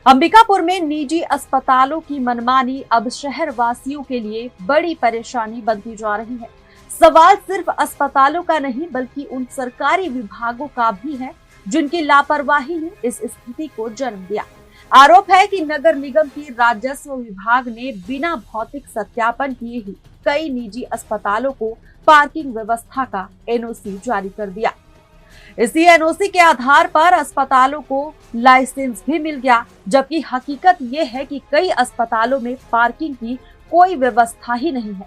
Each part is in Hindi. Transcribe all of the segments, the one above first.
अंबिकापुर में निजी अस्पतालों की मनमानी अब शहर वासियों के लिए बड़ी परेशानी बनती जा रही है। सवाल सिर्फ अस्पतालों का नहीं बल्कि उन सरकारी विभागों का भी है जिनकी लापरवाही ने इस स्थिति को जन्म दिया। आरोप है कि नगर निगम की राजस्व विभाग ने बिना भौतिक सत्यापन किए ही कई निजी अस्पतालों को पार्किंग व्यवस्था का एनओसी जारी कर दिया। इसी एनओसी के आधार पर अस्पतालों को लाइसेंस भी मिल गया, जबकि हकीकत ये है कि कई अस्पतालों में पार्किंग की कोई व्यवस्था ही नहीं है।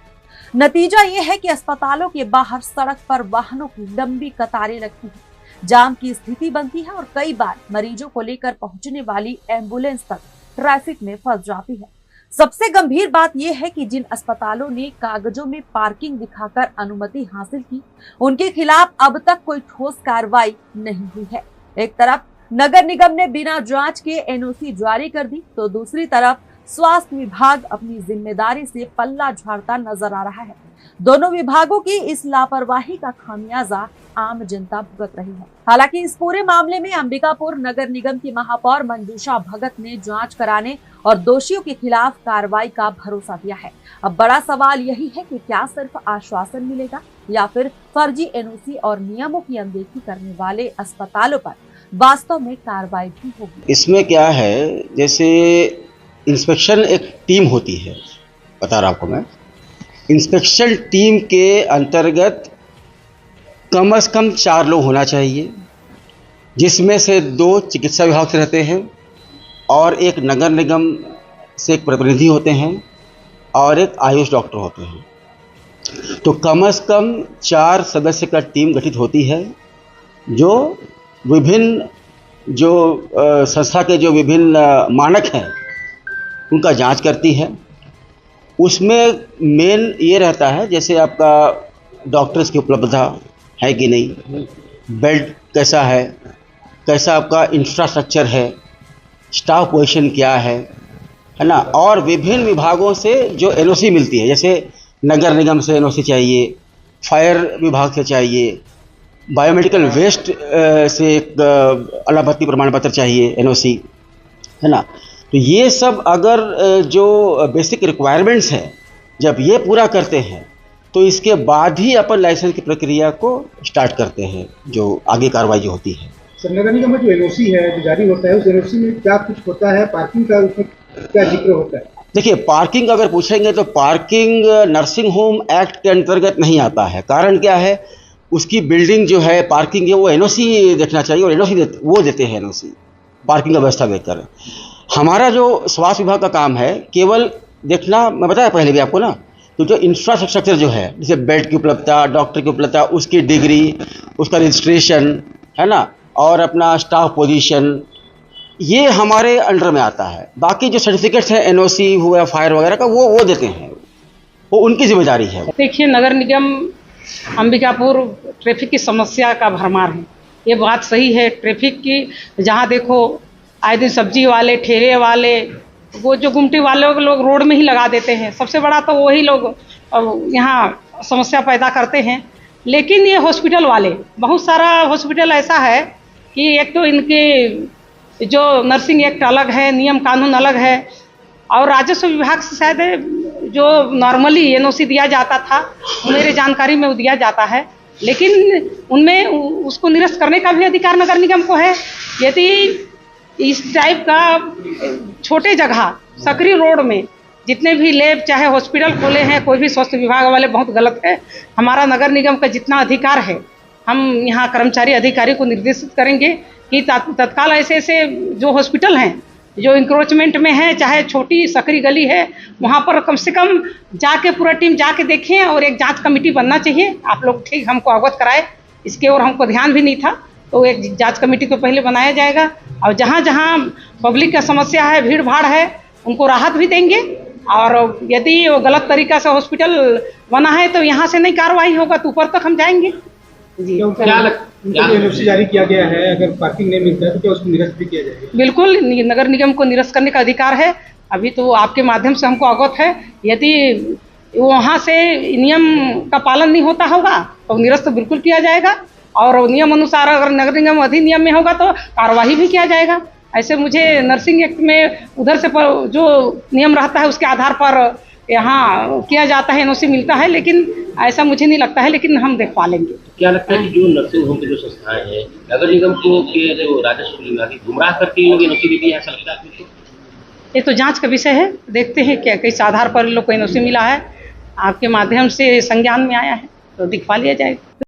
नतीजा ये है कि अस्पतालों के बाहर सड़क पर वाहनों की लंबी कतारें लगती हैं, जाम की स्थिति बनती है और कई बार मरीजों को लेकर पहुंचने वाली एम्बुलेंस तक ट्रैफिक में फंस जाती है। सबसे गंभीर बात यह है कि जिन अस्पतालों ने कागजों में पार्किंग दिखाकर अनुमति हासिल की, उनके खिलाफ अब तक कोई ठोस कार्रवाई नहीं हुई है। एक तरफ नगर निगम ने बिना जांच के एनओसी जारी कर दी, तो दूसरी तरफ स्वास्थ्य विभाग अपनी जिम्मेदारी से पल्ला झाड़ता नजर आ रहा है। दोनों विभागों की इस लापरवाही का खामियाजा आम जनता भुगत रही है। हालांकि इस पूरे मामले में अंबिकापुर नगर निगम की महापौर मंजूषा भगत ने जांच कराने और दोषियों के खिलाफ कार्रवाई का भरोसा दिया है। अब बड़ा सवाल यही है कि क्या सिर्फ आश्वासन मिलेगा या फिर फर्जी एनओसी और नियमों की अनदेखी करने वाले अस्पतालों पर वास्तव में कार्रवाई भी होगी। इसमें क्या है, जैसे इंस्पेक्शन एक टीम होती है, बता रहा आपको मैं। इंस्पेक्शन टीम के अंतर्गत कम से कम 4 लोग होना चाहिए, जिसमें से 2 चिकित्सा विभाग से रहते हैं और एक नगर निगम से एक प्रतिनिधि होते हैं और एक आयुष डॉक्टर होते हैं। तो कम से कम 4 सदस्य का टीम गठित होती है, जो विभिन्न संस्था के जो विभिन्न मानक हैं उनका जांच करती है। उसमें मेन ये रहता है, जैसे आपका डॉक्टर्स की उपलब्धता है कि नहीं, बेड कैसा है, कैसा आपका इंफ्रास्ट्रक्चर है, स्टाफ पोजीशन क्या है ना। और विभिन्न विभागों से जो एनओसी मिलती है, जैसे नगर निगम से एनओसी चाहिए, फायर विभाग से चाहिए, बायोमेडिकल वेस्ट से एक अलाभत्ती प्रमाण पत्र चाहिए, एनओसी, है ना। तो ये सब अगर जो बेसिक रिक्वायरमेंट्स हैं, जब ये पूरा करते हैं तो इसके बाद ही अपन लाइसेंस की प्रक्रिया को स्टार्ट करते हैं, जो आगे कार्रवाई जो होती है। सर, नगर निगम में जो एनओसी है जो जारी होता है, उस एनओसी में क्या कुछ होता है? पार्किंग का उसमें क्या जिक्र होता है? देखिए, पार्किंग अगर पूछेंगे तो पार्किंग नर्सिंग होम एक्ट के अंतर्गत नहीं आता है। कारण क्या है, उसकी बिल्डिंग जो है पार्किंग है, वो एनओसी देखना चाहिए और एनओसी वो देते हैं एनओसी पार्किंग का व्यवस्था देकर। हमारा जो स्वास्थ्य विभाग का काम है केवल देखना, मैं बताया पहले भी आपको ना, तो जो इंफ्रास्ट्रक्चर जो है, जैसे बेड की उपलब्धता, डॉक्टर की उपलब्धता, उसकी डिग्री, उसका रजिस्ट्रेशन, है ना, और अपना स्टाफ पोजीशन, ये हमारे अंडर में आता है। बाकी जो सर्टिफिकेट्स हैं, एनओसी हुआ, फायर वगैरह का, वो देते हैं, वो उनकी जिम्मेदारी है। देखिए, नगर निगम अंबिकापुर ट्रैफिक की समस्या का भरमार है, ये बात सही है। ट्रैफिक की जहाँ देखो आए दिन सब्जी वाले, ठेले वाले, वो जो गुमटी वाले लोग रोड में ही लगा देते हैं। सबसे बड़ा तो वही लोग यहाँ समस्या पैदा करते हैं। लेकिन ये हॉस्पिटल वाले, बहुत सारा हॉस्पिटल ऐसा है कि एक तो इनके जो नर्सिंग एक्ट अलग है, नियम कानून अलग है, और राजस्व विभाग से शायद जो नॉर्मली एनओसी दिया जाता था, मेरे जानकारी में वो दिया जाता है, लेकिन उनमें उसको निरस्त करने का भी अधिकार नगर निगम को है। यदि इस टाइप का छोटे जगह सकरी रोड में जितने भी लैब चाहे हॉस्पिटल खोले हैं, कोई भी स्वास्थ्य विभाग वाले, बहुत गलत है। हमारा नगर निगम का जितना अधिकार है, हम यहाँ कर्मचारी अधिकारी को निर्देशित करेंगे कि तत्काल ऐसे जो हॉस्पिटल हैं जो इंक्रोचमेंट में है, चाहे छोटी सकरी गली है, वहाँ पर कम से कम जाके पूरा टीम जाके देखें और एक जांच कमेटी बनना चाहिए। आप लोग ठीक हमको अवगत कराए, इसके और हमको ध्यान भी नहीं था, तो एक जांच कमेटी तो पहले बनाया जाएगा। और जहाँ जहाँ पब्लिक का समस्या है, भीड़ भाड़ है, उनको राहत भी देंगे। और यदि वो गलत तरीका से हॉस्पिटल बना है तो यहाँ से नहीं कार्रवाई होगा तो ऊपर तक हम जाएंगे। जी, क्या एनओसी जारी किया गया है, अगर पार्किंग नहीं मिलता है तो क्या उसको निरस्त भी किया जाएगा? बिल्कुल, नगर निगम को निरस्त करने का अधिकार है। अभी तो आपके माध्यम से हमको अवगत है, यदि वहाँ से नियम का पालन नहीं होता होगा तो निरस्त बिल्कुल किया जाएगा, और नियम अनुसार अगर नगर निगम अधिनियम में होगा तो कार्रवाई भी किया जाएगा। ऐसे मुझे नर्सिंग एक्ट में उधर से जो नियम रहता है उसके आधार पर यहाँ किया जाता है, एनओसी मिलता है, लेकिन ऐसा मुझे नहीं लगता है, लेकिन हम देखवा लेंगे। क्या लगता है कि जो नर्सिंग होम की जो संस्थाएं हैं नगर निगम को के जो राजस्व विभाग गुमराह करके ये लोग एनओसी देती है, ऐसा लगता है आपको? ये तो जांच का विषय है, देखते हैं क्या किस आधार पर लोग को एनओसी मिला है, आपके माध्यम से संज्ञान में आया है तो दिखवा लिया जाएगा।